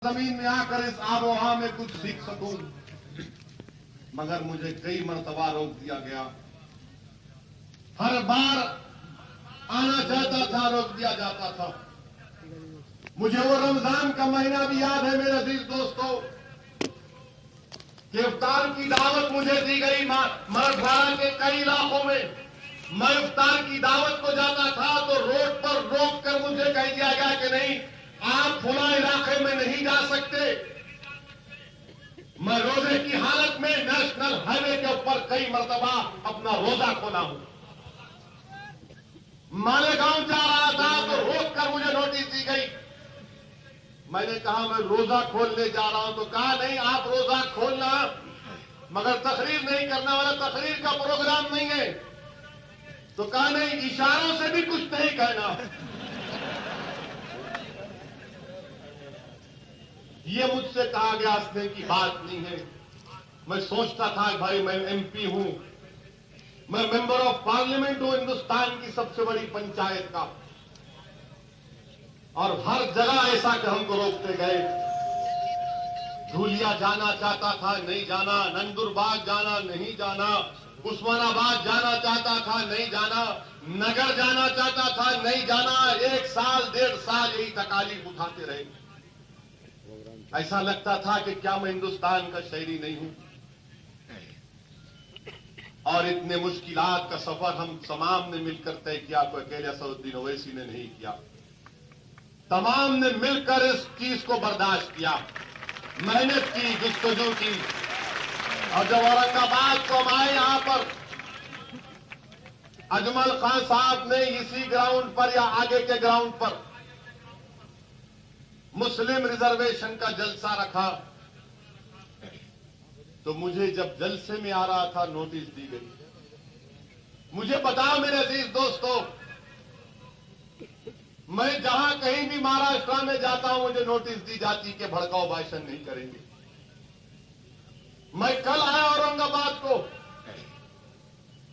जमीन में आकर इस आबोहा में कुछ सीख सकूं, मगर मुझे कई मर्तबा रोक दिया गया। हर बार आना चाहता था, रोक दिया जाता था। मुझे वो रमजान का महीना भी याद है मेरे अजीज दोस्तों, कि इफ्तार की दावत मुझे दी गई मराठवाड़ा के कई इलाकों में। मैं इफ्तार की दावत को जाता था तो रोड पर रोक कर मुझे कह दिया गया कि नहीं, आप फुला इलाके में नहीं जा सकते। मैं रोजे की हालत में नेशनल हाईवे के ऊपर कई मर्तबा अपना रोजा खोला हूं। मालेगांव जा रहा था तो रोक कर मुझे नोटिस दी गई। मैंने कहा मैं रोजा खोलने जा रहा हूं, तो कहा नहीं आप रोजा खोलना, मगर तकरीर नहीं करने वाला, तकरीर का प्रोग्राम नहीं है। तो कहा नहीं, इशारों से भी कुछ नहीं कहना। ये मुझसे कहा गया हंसने की बात नहीं है। मैं सोचता था भाई मैं एमपी हूं, मैं मेंबर ऑफ पार्लियामेंट हूं हिंदुस्तान की सबसे बड़ी पंचायत का, और हर जगह ऐसा कि हमको रोकते गए। धूलिया जाना चाहता था, नहीं जाना। नंदुरबाग जाना, नहीं जाना। उस्मानाबाद जाना चाहता था, नहीं जाना। नगर जाना चाहता था, नहीं जाना। 1 साल 1.5 साल यही तकालीफ उठाते रहे। ऐसा लगता था कि क्या मैं हिंदुस्तान का शहरी नहीं हूं। और इतने मुश्किलात का सफर हम तमाम ने मिलकर तय किया, कोई अकेले असदुद्दीन ओवैसी ने नहीं किया। तमाम ने मिलकर इस चीज को बर्दाश्त किया, मेहनत की, जुस्तजू की। और जब औरंगाबाद को हम आए, यहां पर अजमल खान साहब ने इसी ग्राउंड पर या आगे के ग्राउंड पर मुस्लिम रिजर्वेशन का जलसा रखा, तो मुझे जब जलसे में आ रहा था नोटिस दी गई। मुझे बताओ मेरे अजीज दोस्तों, मैं जहां कहीं भी महाराष्ट्र में जाता हूं मुझे नोटिस दी जाती कि भड़काऊ भाषण नहीं करेंगे। मैं कल आया औरंगाबाद को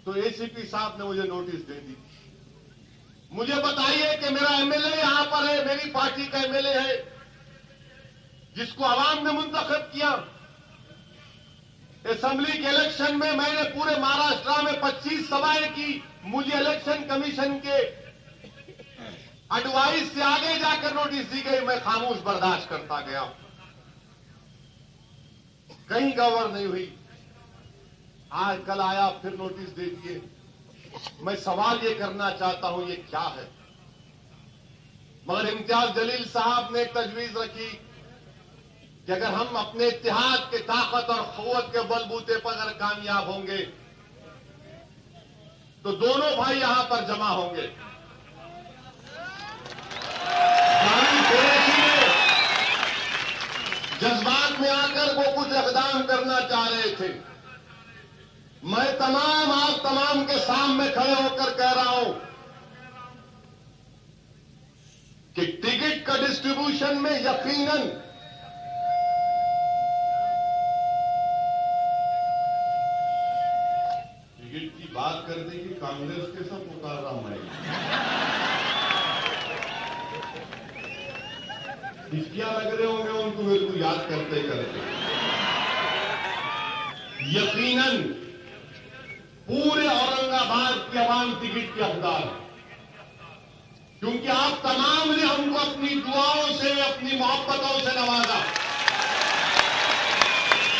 तो एसीपी साहब ने मुझे नोटिस दे दी। मुझे बताइए कि मेरा एमएलए यहां पर है, मेरी पार्टी का एमएलए है, जिसको आवाम ने मुंतखब किया। असेंबली के इलेक्शन में मैंने पूरे महाराष्ट्र में 25 सभाएं की। मुझे इलेक्शन कमीशन के एडवाइस से आगे जाकर नोटिस दी गई, मैं खामोश बर्दाश्त करता गया, कहीं गड़बड़ नहीं हुई। आज कल आया फिर नोटिस दे दिए। मैं सवाल ये करना चाहता हूं, ये क्या है? मगर इम्तियाज जलील साहब ने एक तजवीज रखी कि अगर हम अपने इत्तेहाद के ताकत और क़ुव्वत के बलबूते पर अगर कामयाब होंगे तो दोनों भाई यहां पर जमा होंगे। जज्बात में आकर वो कुछ इक़दाम करना चाह रहे थे। मैं आप तमाम के सामने खड़े होकर कह रहा हूं कि टिकट का डिस्ट्रीब्यूशन में यकीनन टिकट की बात करने की कांग्रेस के सब उतार रहा हूं मैं। हिचकियां लग रहे होंगे उनको मेरे को याद करते करते। यकीनन पूरे औरंगाबाद की आवाम टिकट के हकदार है, क्योंकि आप तमाम ने हमको अपनी दुआओं से, अपनी मोहब्बतों से नवाजा।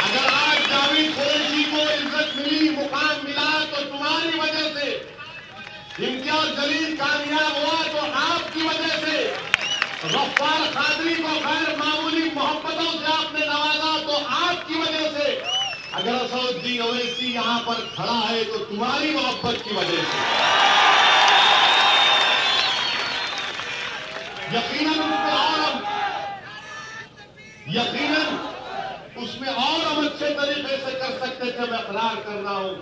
अगर आज जावेद कुरैशी को इज्जत मिली, मुकाम मिला, तो तुम्हारी वजह से। इम्तियाज जलील कामयाब हुआ तो आपकी वजह से। गफ्फार कादरी को गैर मामूली मोहब्बतों से आपने नवाजा तो आपकी वजह से। अगर असदुद्दीन ओवैसी यहां पर खड़ा है तो तुम्हारी मोहब्बत की वजह से। यकीनन उसमें और हम अच्छे तरीके से कर सकते थे, मैं इकरार कर रहा हूं।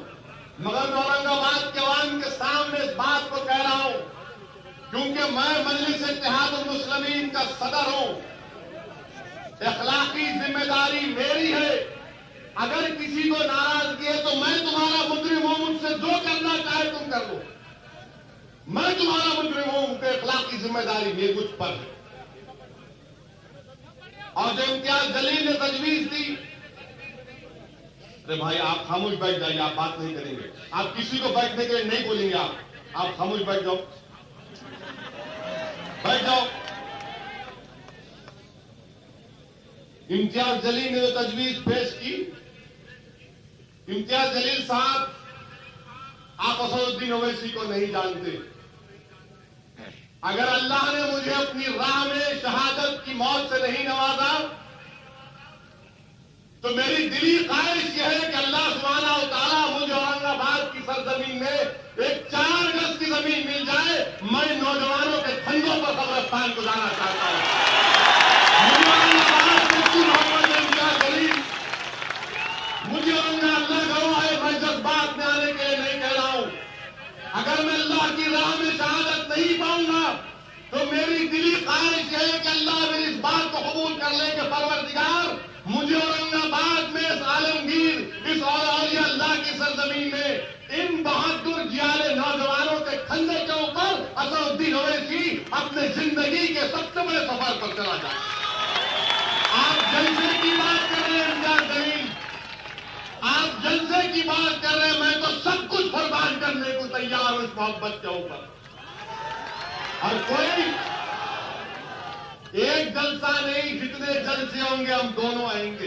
मगर मैं औरंगाबाद के अवाम के सामने इस बात को कह रहा हूं, क्योंकि मैं मजलिस इत्तेहादुल मुस्लिमीन का सदर हूं। इखलाकी जिम्मेदारी मेरी है। अगर किसी को नाराजगी है तो मैं तुम्हारा मुजरिम हूं, मुझसे जो करना चाहे तुम कर लो। मैं तुम्हारा मुजरिम हूं, इखलाकी जिम्मेदारी मेरी मुझ पर है। और जो इम्तियाज जलील ने तजवीज दी, अरे भाई आप खामोश बैठ जाइए, आप बात नहीं करेंगे, आप किसी को बैठने के लिए नहीं बोलेंगे, आप खामोश बैठ जाओ, बैठ जाओ। इम्तियाज जलील ने जो तजवीज पेश की, इम्तियाज जलील साहब आप असदुद्दीन ओवैसी को नहीं जानते। अगर अल्लाह ने मुझे अपनी राह में शहादत की मौत से नहीं नवाजा तो मेरी दिली ख्वाहिश यह है कि अल्लाह सुब्हानहू व तआला मुझे औरंगाबाद की सरजमीन में एक 4 गज की जमीन मिल जाए, मैं नौजवानों के कंधों पर कब्रिस्तान को जाना चाहता हूं। मुझे औरंगाबाद से इतनी मोहब्बत है इम्तियाज जलील, मुझे अल्लाह गवाह है, मैं जज्बात में आने के लिए नहीं कह रहा हूं। अगर मैं अल्लाह की राह में शहादत नहीं पाऊंगा तो मेरी दिली ख्वाहिश है कि अल्लाह मेरी इस बात को कबूल कर ले कि परवरदिगार मुझे औरंगाबाद में इस आलमगीर, इस औलिया अल्लाह की सरजमीन में इन बहादुर जियाले नौजवानों के खंदे के ऊपर असदुद्दीन ओवैसी अपने जिंदगी के सबसे बड़े सफर पर चला जाए। आप जलसे की बात कर रहे हैं इम्तियाज जलील, आप जलसे की बात कर रहे हैं, मैं तो सब कुछ कुर्बान करने को तैयार हूं इस मोहब्बत के ऊपर। और कोई एक जलसा नहीं, जितने जलसे होंगे हम दोनों आएंगे।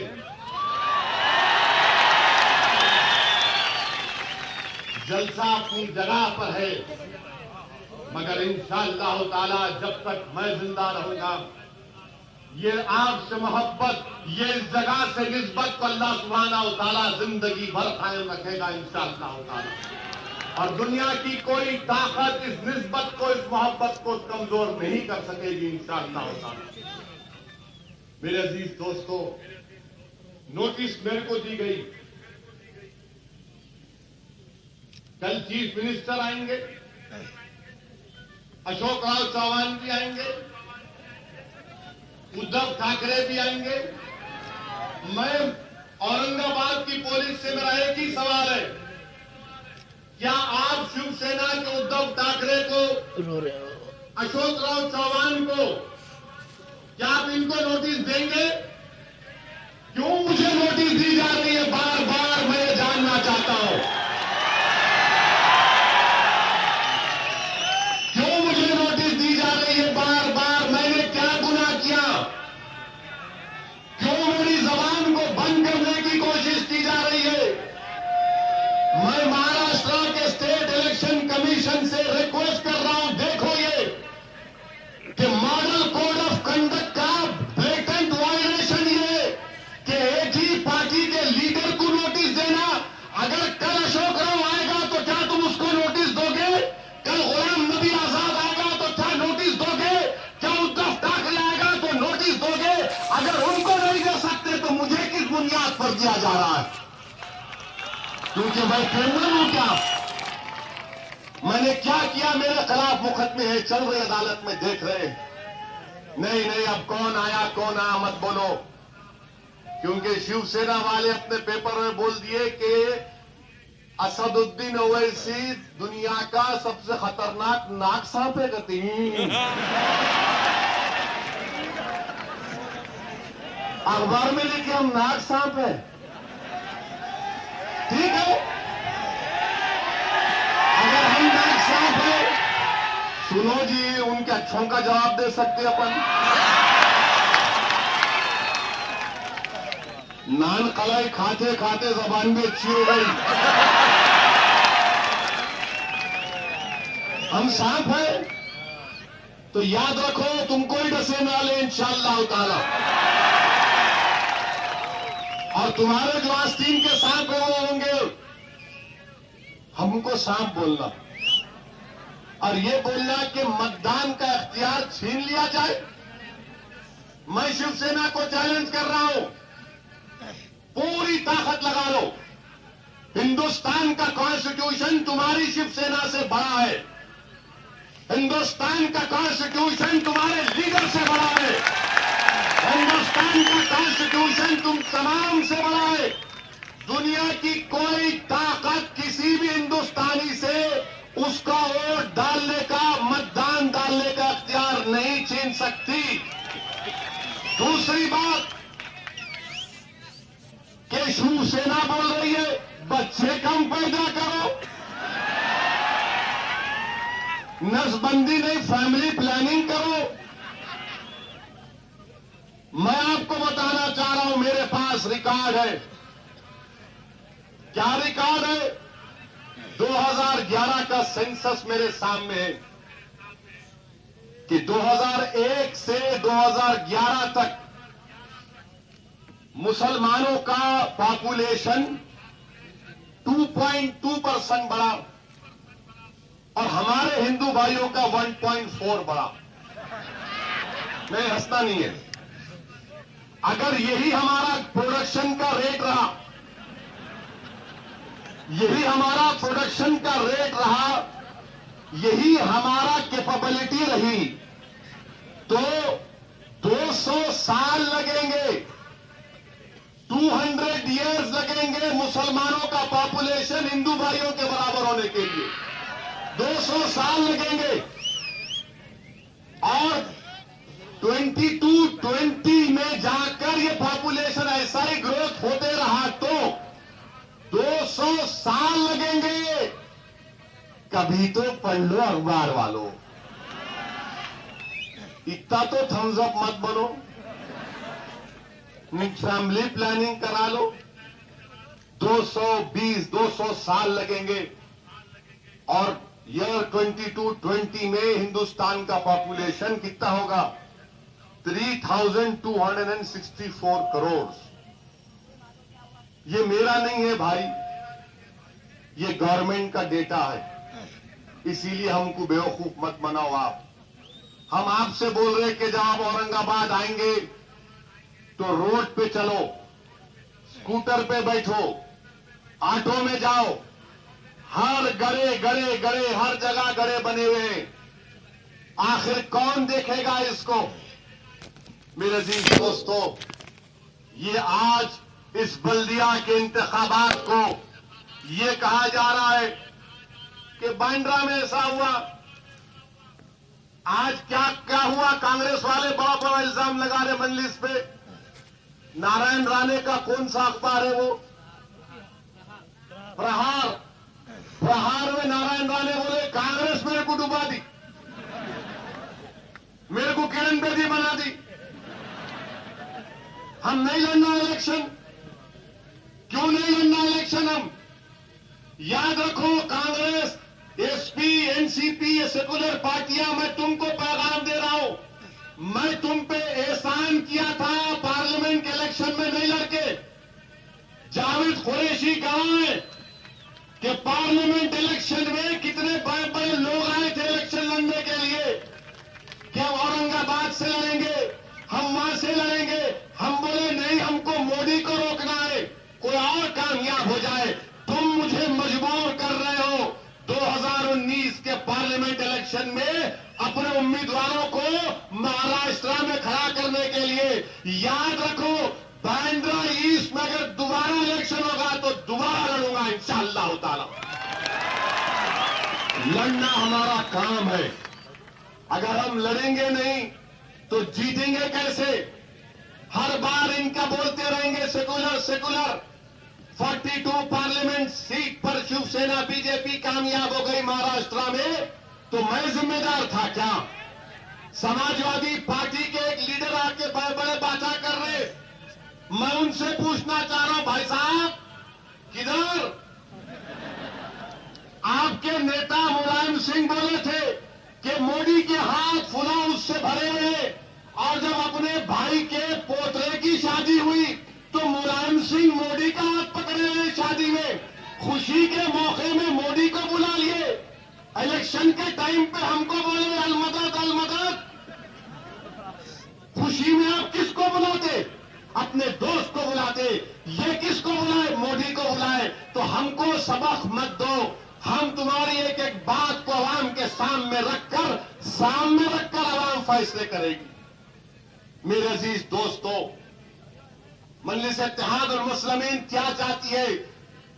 जलसा अपनी जगह पर है, मगर इंशाअल्लाह ताला जब तक मैं जिंदा रहूंगा ये आपसे मोहब्बत, ये इस जगह से निस्बत को अल्लाह सुब्हानहू व तआला जिंदगी भर कायम रखेगा इंशाअल्लाह ताला। और दुनिया की कोई ताकत इस निस्बत को, इस मोहब्बत को कमजोर नहीं कर सकेगी इंशाअल्लाह ताला। मेरे अजीज दोस्तों, नोटिस मेरे को दी गई, कल चीफ मिनिस्टर आएंगे, अशोक राव चौहान भी आएंगे, उद्धव ठाकरे भी आएंगे। मैं औरंगाबाद की पुलिस से मेरा एक ही सवाल है, क्या आप शिवसेना के उद्धव ठाकरे को, अशोक राव चौहान को, क्या आप इनको नोटिस देंगे? क्यों मुझे नोटिस दी जा रही है बार बार, मैं ये जानना चाहता हूं। क्यों मुझे नोटिस दी जा रही है बार बार? मैंने क्या गुनाह किया? क्यों मेरी जबान को बंद करने की कोशिश की जा रही है? मैं महाराष्ट्र के स्टेट इलेक्शन कमीशन से रिक्वेस्ट कर रहा हूं, देखो ये कि मॉडल कोड ऑफ कंडक्ट का ब्लेटेंट वायलेशन ये कि एक ही पार्टी के लीडर को नोटिस देना। अगर कल अशोक राव आएगा तो क्या तुम उसको नोटिस दोगे? कल गुलाम नबी आजाद आएगा तो क्या नोटिस दोगे? क्या उद्धव ठाकरे आएगा तो नोटिस दोगे? अगर उनको नहीं दे सकते तो मुझे किस बुनियाद पर दिया जा रहा है? क्योंकि मैं क्रिमिनल हूं क्या? मैंने क्या किया? मेरे खिलाफ मुकदमे है, चल रहे अदालत में, देख रहे। नहीं, अब कौन आया कौन आया मत बोलो, क्योंकि शिवसेना वाले अपने पेपर में बोल दिए कि असदुद्दीन ओवैसी दुनिया का सबसे खतरनाक नाग सांप है। कहती अखबार में लिखे हम नाग सांप है, ठीक है। अगर हम नाग सांप है, सुनो जी, उनके अच्छों का जवाब दे सकते अपन। नान कलाई खाते खाते जबान भी अच्छी हो गई। हम सांप है तो याद रखो, तुमको ही डसे ना ले इंशाअल्लाह ताला। और तुम्हारे जो आस्तीन के सांप है वो होंगे, हमको सांप बोलना और ये बोलना कि मतदान का इख्तियार छीन लिया जाए। मैं शिवसेना को चैलेंज कर रहा हूं, पूरी ताकत लगा लो। हिंदुस्तान का कॉन्स्टिट्यूशन तुम्हारी शिवसेना से बड़ा है, हिंदुस्तान का कॉन्स्टिट्यूशन तुम्हारे लीडर से बड़ा है, हिंदुस्तान का कॉन्स्टिट्यूशन तुम तमाम से बड़ा है। दुनिया की कोई ताकत किसी भी हिंदुस्तानी से उसका वोट डालने का, मतदान डालने का इख्तियार नहीं छीन सकती। दूसरी बात कि शिवसेना बोल रही है बच्चे कम पैदा करो, नसबंदी नहीं फैमिली प्लानिंग करो। मैं आपको बताना चाह रहा हूं, मेरे पास रिकॉर्ड है। क्या रिकॉर्ड है? 2011 का सेंसस मेरे सामने है कि 2001 से 2011 तक मुसलमानों का पॉपुलेशन 2.2% बढ़ा और हमारे हिंदू भाइयों का 1.4 बढ़ा। नहीं, हंसना नहीं है। अगर यही हमारा प्रोडक्शन का रेट रहा, यही हमारा प्रोडक्शन का रेट रहा, यही हमारा कैपेबिलिटी रही, तो 200 साल लगेंगे, 200 इयर्स लगेंगे मुसलमानों का पॉपुलेशन हिंदू भाइयों के बराबर होने के लिए। 200 साल लगेंगे और 2220 में जाकर ये पॉपुलेशन ऐसा ही ग्रोथ होते रहा तो 200 साल लगेंगे। कभी तो पढ़ लो अखबार वालों, इतना तो थम्स अप मत बनो, फैमिली प्लानिंग करा लो। 200 साल लगेंगे और ईयर 2220 में हिंदुस्तान का पॉपुलेशन कितना होगा? 3264 करोड़। ये मेरा नहीं है भाई, ये गवर्नमेंट का डेटा है, इसीलिए हमको बेवकूफ मत बनाओ आप। हम आपसे बोल रहे कि जब आप औरंगाबाद आएंगे तो रोड पे चलो, स्कूटर पे बैठो, ऑटो में जाओ, हर गड़े गड़े गड़े हर जगह गड़े बने हुए हैं। आखिर कौन देखेगा इसको? मेरे अजीज दोस्तों, ये आज इस बल्दिया के इंतखाबात को ये कहा जा रहा है कि बांद्रा में ऐसा हुआ। आज क्या क्या हुआ? कांग्रेस वाले बड़ा बड़ा इल्जाम लगा रहे मजलिस पे। नारायण राणे का कौन सा अखबार है वो? प्रहार। प्रहार में नारायण राणे बोले कांग्रेस मेरे को डुबा दी, मेरे को किरण बेदी बना दी, हम नहीं लड़ना इलेक्शन। क्यों नहीं लड़ना इलेक्शन? हम याद रखो, कांग्रेस, एसपी, एनसीपी, ये सेकुलर पार्टियां, मैं तुमको पैगाम दे रहा हूं, मैं तुम पे एहसान किया था पार्लियामेंट के इलेक्शन में नहीं लड़के। जावेद कुरैशी गवाह है कि पार्लियामेंट इलेक्शन में कितने बड़े बड़े लोग आए थे इलेक्शन लड़ने के लिए कि हम औरंगाबाद से लड़ेंगे, हम वहां से लड़ेंगे। हम बोले नहीं, हमको मोदी को रोकना है, कोई और कामयाब हो जाए। तुम मुझे मजबूर कर रहे हो 2019 के पार्लियामेंट इलेक्शन में अपने उम्मीदवारों को महाराष्ट्र में खड़ा करने के लिए। याद रखो, बांद्रा ईस्ट में अगर दोबारा इलेक्शन होगा तो दोबारा लड़ूंगा इंशाअल्लाह ताला। लड़ना हमारा काम है। अगर हम लड़ेंगे नहीं तो जीतेंगे कैसे? हर बार इनका बोलते रहेंगे सेकुलर सेकुलर। 42 पार्लियामेंट सीट पर शिवसेना बीजेपी कामयाब हो गई महाराष्ट्र में, तो मैं जिम्मेदार था क्या? समाजवादी पार्टी के एक लीडर आके बड़े बड़े बातें कर रहे, मैं उनसे पूछना चाह रहा हूं, भाई साहब किधर? आपके नेता मुलायम सिंह बोले थे कि मोदी के हाथ फुला उससे भरे हुए, और जब अपने भाई के पोतरे की शादी हुई तो मुलायम सिंह मोदी का हाथ पकड़े हुए शादी में, खुशी के मौके में मोदी को बुला लिए। इलेक्शन के टाइम पे हमको बोले अलमदद अलमदद। खुशी में आप किसको बुलाते? अपने दोस्त को बुलाते। ये किसको बुलाए? मोदी को बुलाए। तो हमको सबक मत दो, हम तुम्हारी एक एक बात को आवाम के सामने रखकर आवाम फैसले करेगी। मेरे अजीज दोस्तों, मजलिस इत्तेहाद और मुस्लिमीन क्या चाहती है?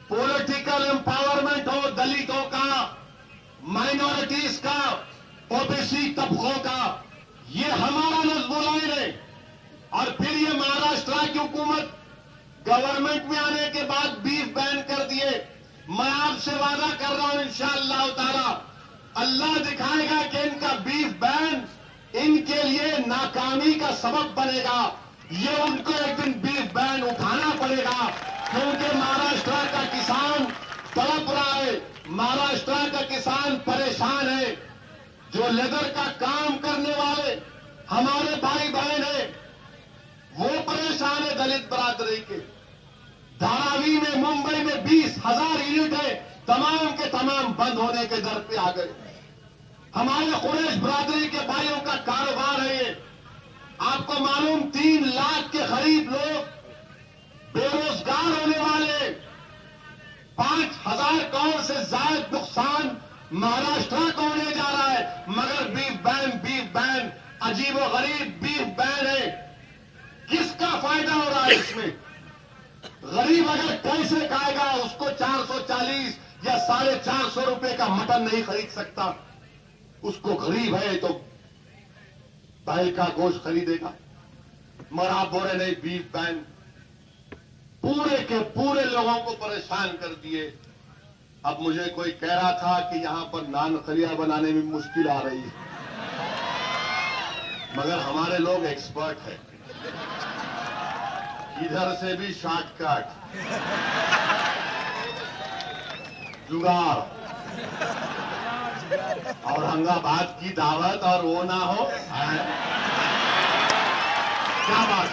पॉलिटिकल एम्पावरमेंट हो दलितों का, माइनॉरिटीज का, ओबीसी तबकों का। ये हमारा नज़्म-ओ-लाइन है। और फिर ये महाराष्ट्र की हुकूमत गवर्नमेंट में आने के बाद बीफ बैन कर दिए। मैं आपसे वादा कर रहा हूं इंशाअल्लाह ताला अल्लाह दिखाएगा कि इनका बीफ बैन इनके लिए नाकामी का सबब बनेगा। ये उनको एक दिन बीफ बैन उठाना पड़ेगा, क्योंकि महाराष्ट्र का किसान तड़प रहा है, महाराष्ट्र का किसान परेशान है। जो लेदर का काम करने वाले हमारे भाई बहन है वो परेशान है। दलित बरादरी के धारावी में मुंबई में 20,000 यूनिट है, तमाम के तमाम बंद होने के दर पे आ गए। हमारे कुरैश बरादरी के भाइयों का कारोबार है ये। आपको मालूम 3 लाख के करीब लोग बेरोजगार होने वाले, 5,000 करोड़ से ज्यादा नुकसान महाराष्ट्र को होने जा रहा है। मगर बीफ बैन अजीबो गरीब बीफ बैन है। किसका फायदा हो रहा है इसमें? गरीब अगर कैसे खाएगा? उसको 440 या 450 रुपए का मटन नहीं खरीद सकता। उसको गरीब है तो बैल का गोश्त खरीदेगा। मगर आप बोले नहीं, बीफ बैन पूरे के पूरे लोगों को परेशान कर दिए। अब मुझे कोई कह रहा था कि यहां पर नान खलिया बनाने में मुश्किल आ रही है, मगर हमारे लोग एक्सपर्ट हैं। इधर से भी शॉर्टकट, जुगाड़, औरंगाबाद की दावत और वो ना हो। क्या बात,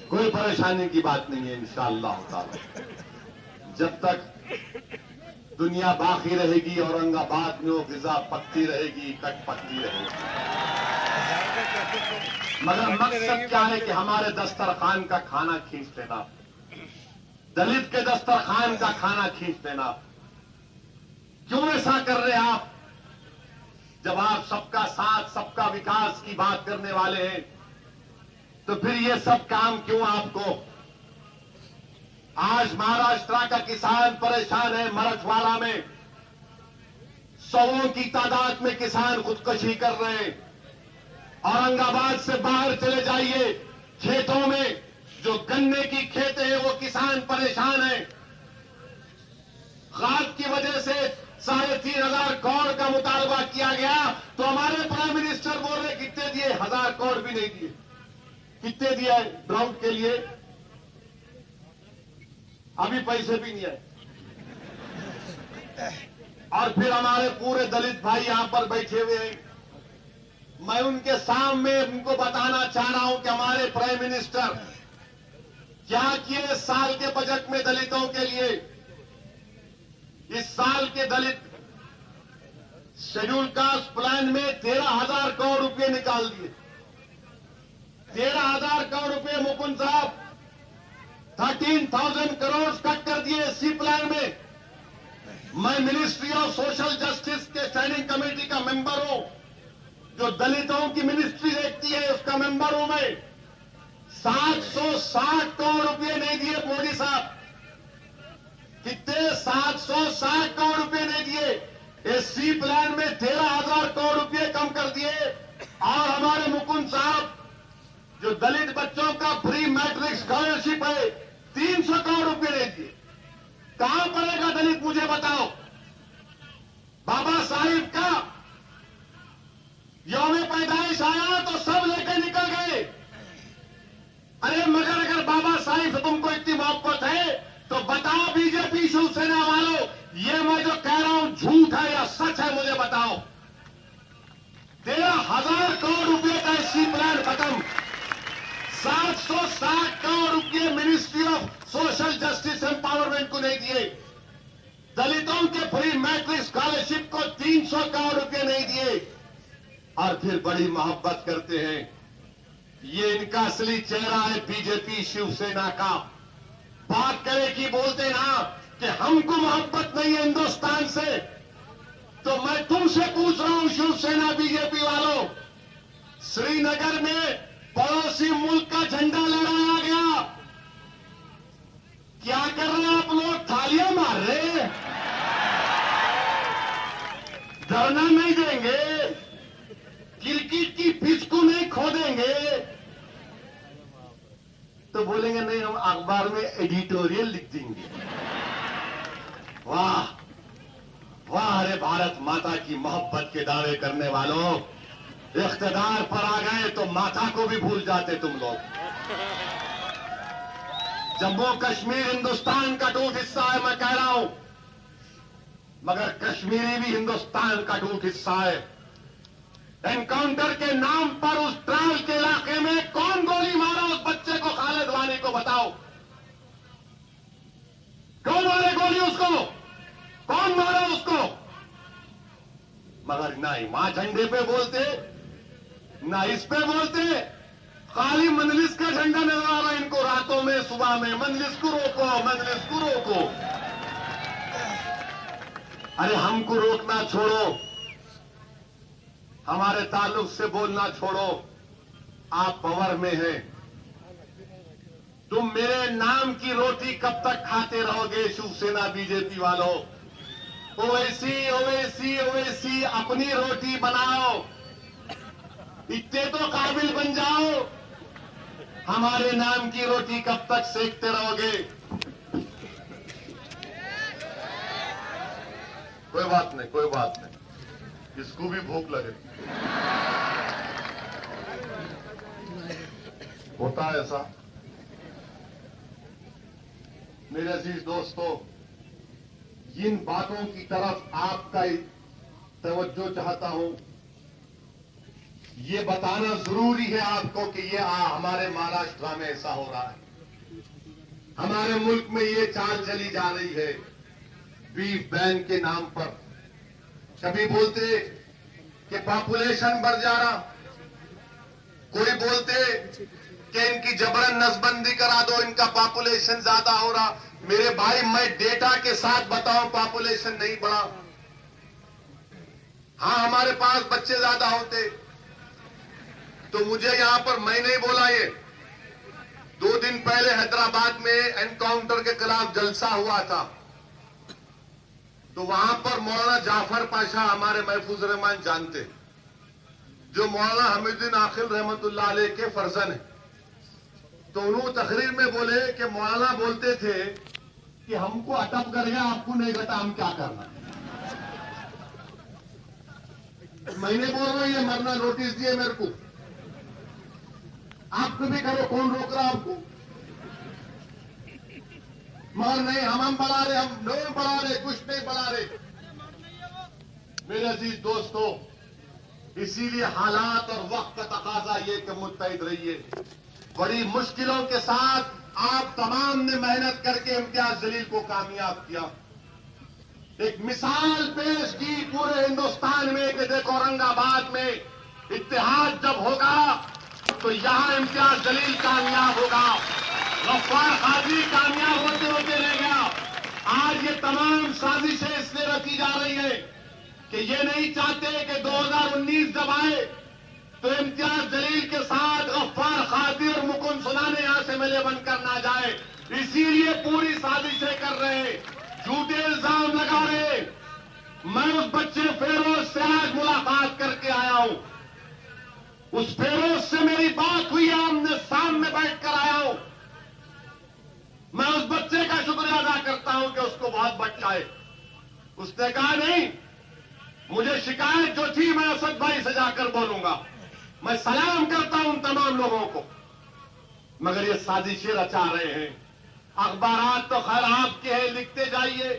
कोई परेशानी की बात नहीं है इंशाअल्लाह ताला। जब तक दुनिया बाकी रहेगी औरंगाबाद में वो फिजा पकती रहेगी, कट पकती रहेगी। मगर मकसद क्या है कि हमारे दस्तरखान का खाना खींच लेना, दलित के दस्तरखान का खाना खींच लेना। क्यों ऐसा कर रहे आप? जब आप सबका साथ सबका विकास की बात करने वाले हैं तो फिर ये सब काम क्यों आपको? आज महाराष्ट्र का किसान परेशान है। मराठवाड़ा में 100 की तादाद में किसान खुदकुशी कर रहे हैं। औरंगाबाद से बाहर चले जाइए, खेतों में जो गन्ने की खेतें हैं वो किसान परेशान है। खाद की वजह से 3,500 करोड़ का मुतालबा किया गया तो हमारे प्राइम मिनिस्टर बोल रहे कितने दिए? 1,000 करोड़ भी नहीं दिए। कितने दिया है ड्राउट के लिए? अभी पैसे भी नहीं आए। और फिर हमारे पूरे दलित भाई यहां पर बैठे हुए हैं। मैं उनके सामने उनको बताना चाह रहा हूं कि हमारे प्राइम मिनिस्टर क्या किए इस साल के बजट में दलितों के लिए। इस साल के दलित शेड्यूल कास्ट प्लान में 13,000 करोड़ रुपए निकाल दिए। 13,000 करोड़ रुपए मुकुंद साहब 13,000 करोड़ कट कर दिए एससी प्लान में। मैं मिनिस्ट्री ऑफ सोशल जस्टिस के स्टैंडिंग कमेटी का मेंबर हूं, जो दलितों की मिनिस्ट्री देखती है उसका मेंबर हूं मैं। 760 करोड़ रुपए नहीं दिए मोदी साहब। कितने? 760 करोड़ रुपए नहीं दिए। एससी प्लान में 13,000 करोड़ रुपए कम कर दिए। और हमारे मुकुंद साहब जो दलित बच्चों का फ्री मैट्रिक स्कॉलरशिप है 300 करोड़ रुपए नहीं दिए। कहां पड़ेगा दलित मुझे बताओ? बाबा साहिब का यौम पैदाइश आया तो सब लेकर निकल गए। अरे मगर अगर बाबा साहिब से तुमको इतनी मोहब्बत है तो बताओ बीजेपी शिवसेना वालों, ये मैं जो कह रहा हूं झूठ है या सच है? मुझे बताओ। 13,000 करोड़ रुपए का एससी प्लान खत्म। 760 करोड़ रुपए ministry of social justice empowerment को नहीं दिए। दलितों के फ्री मैट्रिक स्कॉलरशिप को 300 करोड़ रुपए नहीं दिए। और फिर बड़ी मोहब्बत करते हैं। ये इनका असली चेहरा है बीजेपी शिवसेना का। बात करे कि बोलते ना कि हमको मोहब्बत नहीं है हिंदुस्तान से, तो मैं तुमसे पूछ रहा हूं शिवसेना बीजेपी वालों, श्रीनगर में पड़ोसी मुल्क का झंडा लहराया गया, क्या कर रहे हैं आप लोग? थालियां मार रहे हैं। धरना नहीं देंगे, क्रिकेट की पिच तो बोलेंगे नहीं हम अखबार में एडिटोरियल लिख देंगे। वाह वाह, अरे भारत माता की मोहब्बत के दावे करने वालों, इख्तिदार पर आ गए तो माता को भी भूल जाते तुम लोग। जम्मू कश्मीर हिंदुस्तान का टूट हिस्सा है, मैं कह रहा हूं, मगर कश्मीरी भी हिंदुस्तान का टूट हिस्सा है। एनकाउंटर के नाम पर उस ट्राल के इलाके में कौन गोली मारा उस बच्चे को, खालिद वानी को बताओ, कौन मारे गोली उसको, कौन मारा उसको? मगर ना मां झंडे पे बोलते, ना इस पे बोलते, खाली मंजलिस का झंडा नजर आ रहा है इनको रातों में सुबह में, मंजलिस को रोको, मंजलिस को रोको। अरे हमको रोकना छोड़ो, हमारे ताल्लुक से बोलना छोड़ो, आप पावर में हैं, तुम मेरे नाम की रोटी कब तक खाते रहोगे शिवसेना बीजेपी वालों? ओवैसी ओवैसी ओवैसी अपनी रोटी बनाओ, इतने तो काबिल बन जाओ, हमारे नाम की रोटी कब तक सेकते रहोगे? कोई बात नहीं, कोई बात नहीं, इसको भी भूख लगे, होता है ऐसा। मेरे अजीज दोस्तों, इन बातों की तरफ आपका तवज्जो चाहता हूं, ये बताना जरूरी है आपको कि ये हमारे महाराष्ट्र में ऐसा हो रहा है, हमारे मुल्क में ये चाल चली जा रही है बीफ बैन के नाम पर। कभी बोलते कि पॉपुलेशन बढ़ जा रहा, कोई बोलते कि इनकी जबरन नसबंदी करा दो, इनका पॉपुलेशन ज्यादा हो रहा। मेरे भाई, मैं डेटा के साथ बताऊं, पॉपुलेशन नहीं बढ़ा। हाँ, हमारे पास बच्चे ज्यादा होते तो मुझे यहां पर, मैं नहीं बोला ये, 2 दिन पहले हैदराबाद में एनकाउंटर के खिलाफ जलसा हुआ था, तो वहां पर मौलाना जाफर पाशा, हमारे महफूज रहमान जानते, जो मौलाना हमीदुद्दीन आखिल रहमतुल्लाह अलैह के फर्जन है, तो उन्होंने तकरीर में बोले कि मौलाना बोलते थे कि हमको अटक कर गया, आपको नहीं घटा, हम क्या करना। मैंने बोल रहा हूं ये मरना नोटिस दिए मेरे को, आपको भी करो, कौन रोक रहा आपको? मगर नहीं, हम बढ़ा रहे, हम नहीं बढ़ा रहे, कुछ नहीं बढ़ा रहे। मेरे अजीज दोस्तों, इसीलिए हालात और वक्त का तकाजा ये कि मुत्तहिद रहिए। बड़ी मुश्किलों के साथ आप तमाम ने मेहनत करके इम्तियाज जलील को कामयाब किया, एक मिसाल पेश की पूरे हिंदुस्तान में कि देखो औरंगाबाद में इत्तेहाद जब होगा तो यहां इम्तियाज जलील कामयाब होगा, गफ्फार काजी कामयाब होते होते रह गया। आज ये तमाम साजिशें इसलिए रखी जा रही है कि ये नहीं चाहते कि 2019 जब आए तो इम्तियाज जलील के साथ गफ्फार काजी और मुकुंद सुनाने यहां से मिले बनकर ना जाए, इसीलिए पूरी साजिशें कर रहे, झूठे इल्जाम लगा रहे। मैं उस बच्चे फेरोज से आज मुलाकात करके आया हूं, उस फेरोज से मेरी बात हुई, आमने सामने बैठकर आया हूं। मैं उस बच्चे का शुक्रिया अदा करता हूं कि उसको बहुत बचाए। उसने कहा नहीं, मुझे शिकायत जो थी मैं असद भाई से जाकर बोलूंगा। मैं सलाम करता हूं उन तमाम लोगों को, मगर ये साजिशें रचा रहे हैं। अखबारात तो खैर आपके हैं, लिखते जाइए।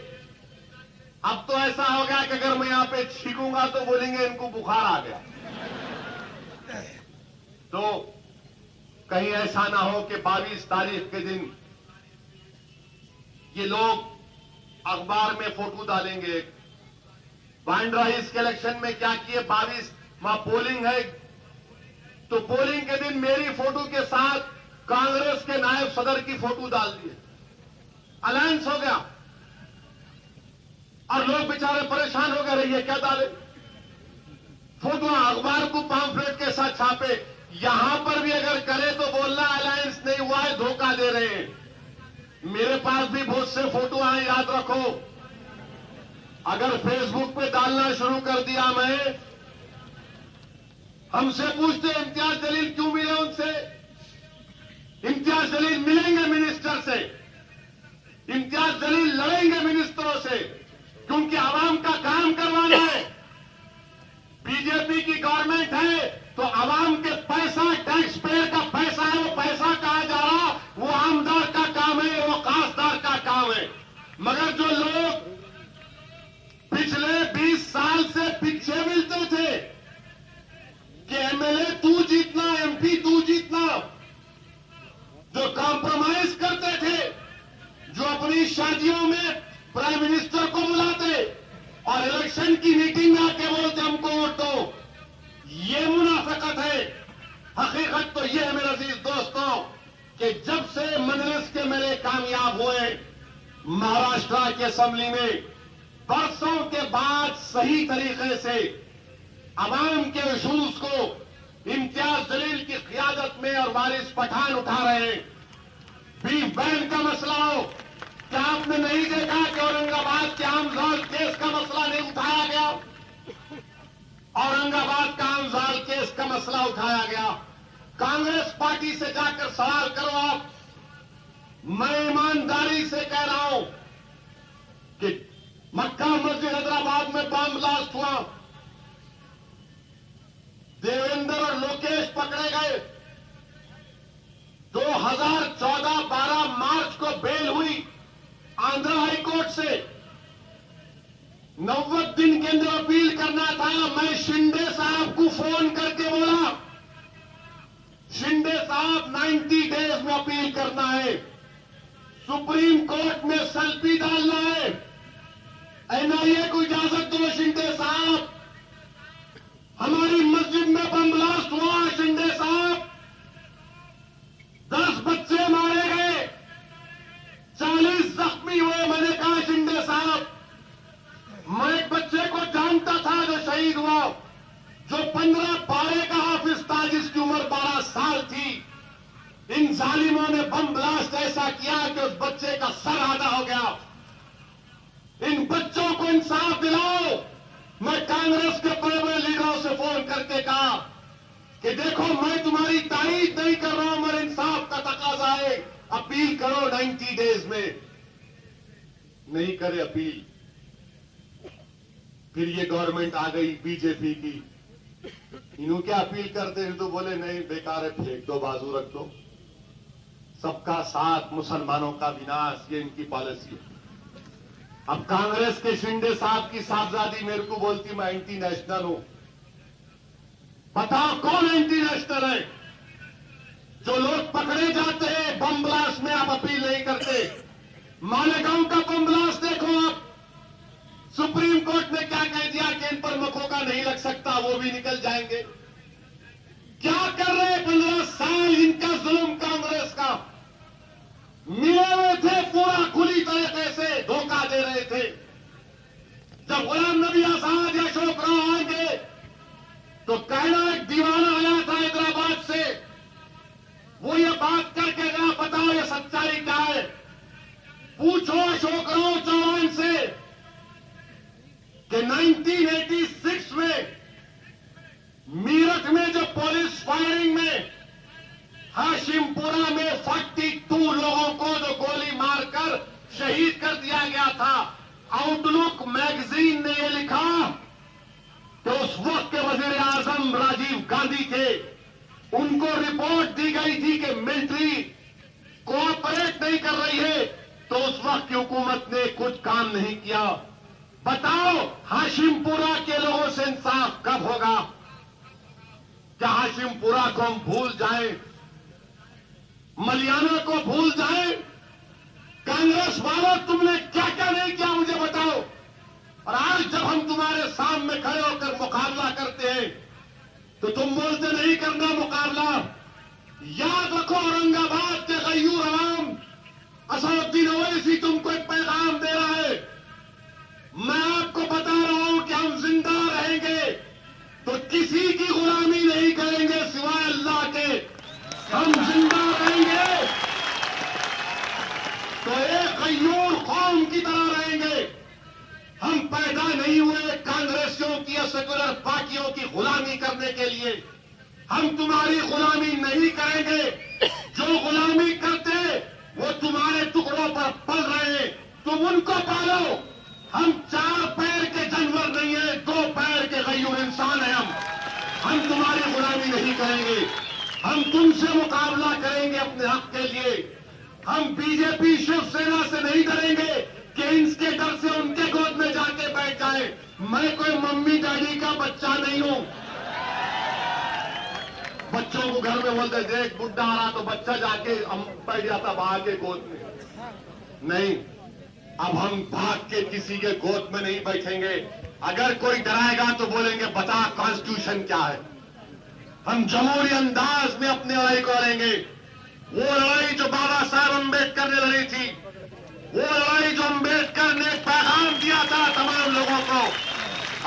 अब तो ऐसा हो गया कि अगर मैं यहां पे छींकूंगा तो बोलेंगे इनको बुखार आ गया। तो कहीं ऐसा ना हो कि 22 तारीख के दिन ये लोग अखबार में फोटो डालेंगे। बांद्रा ईस्ट के इलेक्शन में क्या किए, 22 वहां पोलिंग है, तो पोलिंग के दिन मेरी फोटो के साथ कांग्रेस के नायब सदर की फोटो डाल दिए, अलायंस हो गया और लोग बेचारे परेशान हो गए, रहिए क्या डाले फोटो, अखबार को पॉम्फलेट के साथ छापे। यहां पर भी अगर करे तो बोलना अलायंस नहीं हुआ है, धोखा दे रहे हैं। मेरे पास भी बहुत से फोटो आए, याद रखो। अगर फेसबुक पे डालना शुरू कर दिया मैं, हमसे पूछते इम्तियाज जलील क्यों मिले, उनसे इम्तियाज जलील मिले मिनिस्टर से, इम्तियाज जलील लड़ेंगे मिनिस्टरों से, क्योंकि आवाम का काम करवाना है। बीजेपी की गवर्नमेंट है तो आवाम के पैसा, टैक्स पेयर का पैसा है, वो पैसा कहां जा रहा, वो आमदार का काम है, वो खासदार का काम है। मगर जो लोग पिछले 20 साल से पीछे मिलते थे कि एमएलए तू जीतना, एमपी तू जीतना, जो कॉम्प्रोमाइज करते थे, जो अपनी शादियों में प्राइम मिनिस्टर को बुलाते और इलेक्शन की मीटिंग में आके बोलते हमको वोट दो, ये मुनाफिकत है। हकीकत तो ये है मेरे अजीज दोस्तों कि जब से मजलिस के मेरे कामयाब हुए महाराष्ट्र की असेंबली में, बरसों के बाद सही तरीके से अवाम के इशूज को इम्तियाज जलील की क़ियादत में और वारिस पठान उठा रहे हैं। बीफ बैन का मसला हो, क्या आपने नहीं देखा कि औरंगाबाद के आमजाल केस का मसला नहीं उठाया गया? औरंगाबाद का आमजाल केस का मसला उठाया गया। कांग्रेस पार्टी से जाकर सवाल करो आप। मैं ईमानदारी से कह रहा हूं कि मक्का मस्जिद हैदराबाद में बम ब्लास्ट हुआ, देवेंद्र और लोकेश पकड़े गए, 2014-12 मार्च को बेल हुई आंध्र हाईकोर्ट से। 90 दिन के अंदर अपील करना था। मैं शिंदे साहब को फोन करके बोला, शिंदे साहब 90 डेज में अपील करना है, सुप्रीम कोर्ट में सल्पी डालना है, एनआईए को इजाजत दो। शिंदे साहब, हमारी मस्जिद में बम ब्लास्ट हुआ, शिंदे साहब, 10 बच्चे मारे गए, 40 जख्मी हुए। मैंने कहा शिंदे साहब, मैं एक बच्चे को जानता था जो शहीद हुआ, जो 15-12 का हाफिज था, जिसकी उम्र 12 साल थी। इन जालिमों ने बम ब्लास्ट ऐसा किया कि उस बच्चे का सर आधा हो गया। इन बच्चों को इंसाफ दिलाओ। मैं कांग्रेस के बड़े बड़े लीडरों से फोन करके कहा कि देखो, मैं तुम्हारी तारीफ नहीं कर रहा हूं, मगर इंसाफ का तकाजा है, अपील करो 90 डेज में। नहीं करे अपील, फिर ये गवर्नमेंट आ गई बीजेपी की, इन्हों क्या अपील करते हैं, तो बोले नहीं बेकार है, फेंक दो, बाजू रख दो, सबका साथ मुसलमानों का विनाश, ये इनकी पॉलिसी है। अब कांग्रेस के शिंदे साहब की साहबजादी मेरे को बोलती मैं एंटी नेशनल हूं। बताओ कौन एंटी नेशनल है? जो लोग पकड़े जाते हैं बम ब्लास्ट में, आप अपील नहीं करते। मालेगांव का बम ब्लास्ट देखो आप, सुप्रीम कोर्ट ने क्या कह दिया कि इन पर मखौका नहीं लग सकता, वो भी निकल जाएंगे। क्या कर रहे हैं 15 साल इनका जुल्म कांग्रेस का? मिले हुए थे, पूरा खुली तरीके से धोखा दे रहे थे। जब गुलाम नबी आजाद या अशोक राव आएंगे तो कहना एक दीवाना आया था हैदराबाद से, वो ये बात करके गया, बताओ ये सच्चाई क्या है? पूछो अशोक राव चौहान से कि 1986 में मीरठ में जो पुलिस फायरिंग में हाशिमपुरा में 42 लोगों को जो गोली मारकर शहीद कर दिया गया था, आउटलुक मैगजीन ने यह लिखा कि उस वक्त के वजीर आजम राजीव गांधी थे, उनको रिपोर्ट दी गई थी कि मिलिट्री कोऑपरेट नहीं कर रही है, तो उस वक्त की हुकूमत ने कुछ काम नहीं किया। बताओ हाशिमपुरा के लोगों से इंसाफ कब होगा? क्या हाशिमपुरा को हम भूल जाएं, मलियाना को भूल जाएं? कांग्रेस वालों, तुमने क्या क्या नहीं किया मुझे बताओ। और आज जब हम तुम्हारे सामने खड़े होकर मुकाबला करते हैं तो तुम बोलते नहीं करना मुकाबला। याद रखो, औरंगाबाद के गयूर अवाम, असदुद्दीन ओवैसी तुमको एक पैगाम दे रहा है। मैं आपको बता रहा हूं कि हम जिंदा रहेंगे तो किसी की गुलामी नहीं करेंगे सिवाय अल्लाह के। हम जिंदा रहेंगे तो एक गयूर कौम की तरह रहेंगे। हम पैदा नहीं हुए कांग्रेसियों की या सेकुलर पार्टियों की गुलामी करने के लिए। हम तुम्हारी गुलामी नहीं करेंगे। जो गुलामी करते वो तुम्हारी उनसे मुकाबला करेंगे अपने हक के लिए। हम बीजेपी शिवसेना से नहीं डरेंगे कि इनके डर से उनके गोद में जाके बैठ जाए। मैं कोई मम्मी डैडी का बच्चा नहीं हूं। बच्चों को घर में बोलते देख बुढ़ा आ रहा तो बच्चा जाके बैठ जाता भाग के गोद में। नहीं, अब हम भाग के किसी के गोद में नहीं बैठेंगे। अगर कोई डराएगा तो बोलेंगे बता कॉन्स्टिट्यूशन क्या है। हम जमहूरी अंदाज में अपनी लड़ाई को लड़ेंगे। वो लड़ाई जो बाबा साहब अम्बेडकर ने लड़ी थी, वो लड़ाई जो अम्बेडकर ने पैगाम दिया था तमाम लोगों को।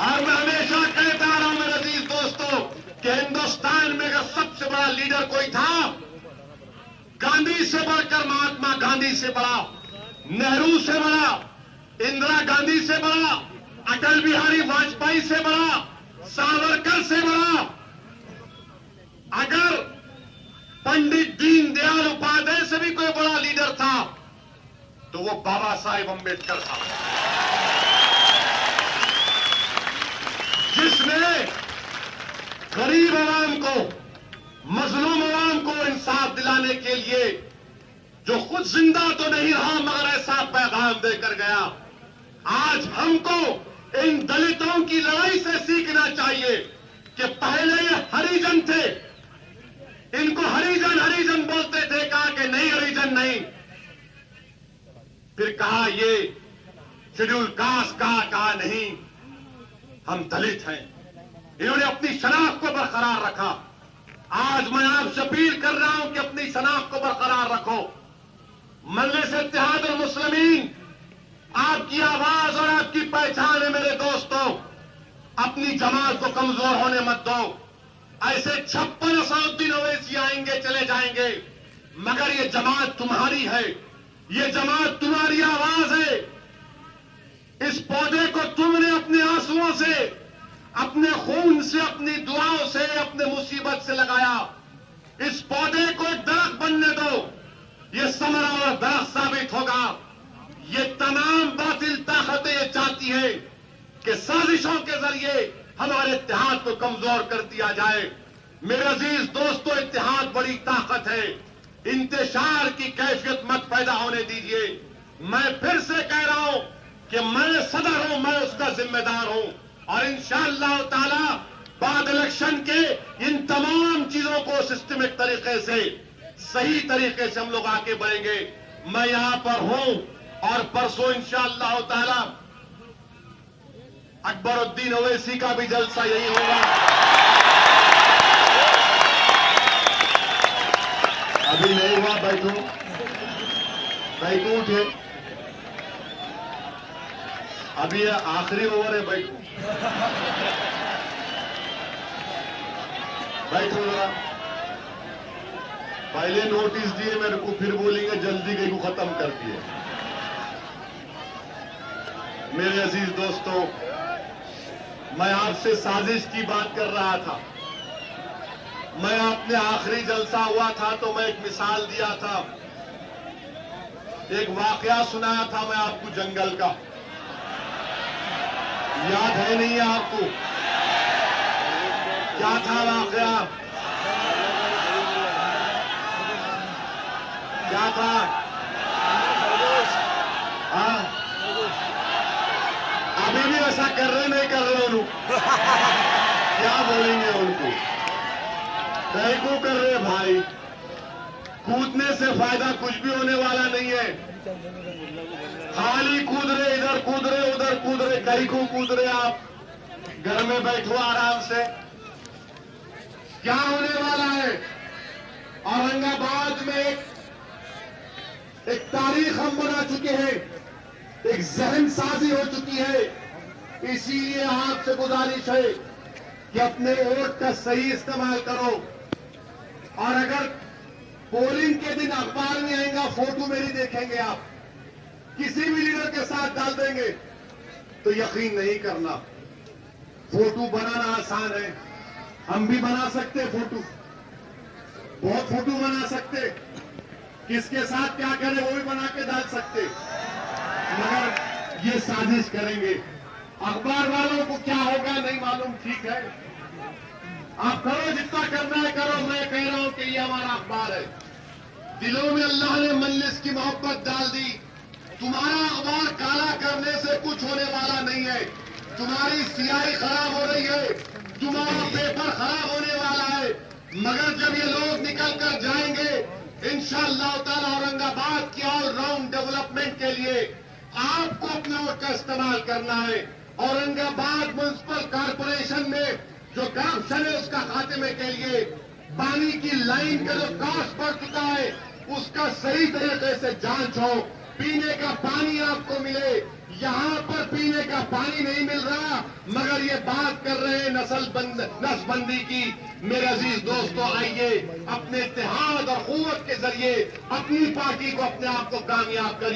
और मैं हमेशा कहता रहा हूं मेरे अजीज दोस्तों कि हिंदुस्तान में अगर सबसे बड़ा लीडर कोई था, गांधी से बढ़कर महात्मा गांधी से बड़ा, नेहरू से बड़ा, इंदिरा गांधी से बड़ा, अटल बिहारी वाजपेयी से बड़ा, सावरकर से बड़ा, अगर पंडित दीनदयाल उपाध्याय से भी कोई बड़ा लीडर था तो वो बाबा साहेब अम्बेडकर था, जिसने गरीब आवाम को, मजलूम आवाम को इंसाफ दिलाने के लिए, जो खुद जिंदा तो नहीं रहा मगर ऐसा पैगाम देकर गया। आज हमको इन दलितों की लड़ाई से सीखना चाहिए कि पहले ये हरिजन थे, इनको हरिजन हरिजन बोलते थे, कहा कि नहीं हरिजन नहीं, फिर कहा ये शेड्यूल कास्ट, कहा नहीं हम दलित हैं। इन्होंने अपनी शनाख्त को बरकरार रखा। आज मैं आपसे अपील कर रहा हूं कि अपनी शनाख्त को बरकरार रखो। मजलिस इत्तेहाद और मुस्लिमीन आपकी आवाज और आपकी पहचान है मेरे दोस्तों। अपनी जमात को कमजोर होने मत दो। ऐसे 56 असदुद्दीन ओवैसी आएंगे चले जाएंगे, मगर ये जमात तुम्हारी है, ये जमात तुम्हारी आवाज है। इस पौधे को तुमने अपने आंसुओं से, अपने खून से, अपनी दुआओं से, अपने मुसीबत से लगाया। इस पौधे को दरख्त बनने दो, ये समरा और दरख्त साबित होगा। ये तमाम बातिल ताकतें ये चाहती है कि साजिशों के जरिए हमारे इत्तेहाद को कमजोर कर दिया जाए। मेरे अजीज दोस्तों, इत्तेहाद बड़ी ताकत है, इंतशार की कैफियत मत पैदा होने दीजिए। मैं फिर से कह रहा हूं कि मैं सदर हूं, मैं उसका जिम्मेदार हूं, और इंशाअल्लाह ताला बाद इलेक्शन के इन तमाम चीजों को सिस्टमिक तरीके से, सही तरीके से हम लोग आगे बढ़ेंगे। मैं यहां पर हूं और परसों इंशाअल्लाह ताला अकबरुद्दीन ओवैसी का भी जलसा यही होगा। अभी नहीं हुआ, बैठो बैठो, उठे, अभी ये आखिरी ओवर है, बैठो बैठो जरा। पहले नोटिस दिए मेरे को, फिर बोलेंगे जल्दी गई को खत्म कर दिए। मेरे अजीज दोस्तों, मैं आपसे साजिश की बात कर रहा था। मैं अपने आखिरी जलसा हुआ था तो मैं एक मिसाल दिया था, एक वाकया सुनाया था मैं आपको जंगल का। याद है नहीं है आपको? क्या था वाकया? क्या था? हाँ, अभी भी ऐसा कर रहे नहीं कर रहे उनको? क्या बोलेंगे उनको? कहीं को कर रहे भाई, कूदने से फायदा कुछ भी होने वाला नहीं है। खाली कूद रहे, इधर कूद रहे, उधर कूद रहे, कहीं को कूद रहे। आप घर में बैठो आराम से, क्या होने वाला है? औरंगाबाद में एक तारीख हम बना चुके हैं, एक जहन साजी हो चुकी है। इसीलिए आपसे गुजारिश है कि अपने वोट का सही इस्तेमाल करो। और अगर पोलिंग के दिन अखबार में आएगा, फोटो मेरी देखेंगे, आप किसी भी लीडर के साथ डाल देंगे तो यकीन नहीं करना। फोटो बनाना आसान है, हम भी बना सकते फोटो, बहुत फोटो बना सकते, किसके साथ क्या करें वो भी बना के डाल सकते, मगर ये साजिश करेंगे। अखबार वालों को क्या होगा नहीं मालूम, ठीक है, आप करो जितना करना है करो। मैं कह रहा हूं कि ये हमारा अखबार है। दिलों में अल्लाह ने मजलिस की मोहब्बत डाल दी। तुम्हारा अखबार काला करने से कुछ होने वाला नहीं है। तुम्हारी स्याही खराब हो रही है, तुम्हारा पेपर खराब होने वाला है, मगर जब ये लोग निकल कर जाएंगे इंशाअल्लाह ताला औरंगाबाद की ऑलराउंड डेवलपमेंट के लिए आपको अपने वोट का इस्तेमाल करना है। औरंगाबाद म्युनिसिपल कॉर्पोरेशन में जो करप्शन है उसका खात्मे के लिए पानी की लाइन का जो कास्ट बढ़ चुका है उसका सही तरीके से जांच हो, पीने का पानी आपको मिले। यहां पर पीने का पानी नहीं मिल रहा मगर ये बात कर रहे हैं नसबंदी की। मेरे अजीज दोस्तों, आइए अपने इत्तेहाद और कुव्वत के जरिए अपनी पार्टी को अपने आप को कामयाब करिए।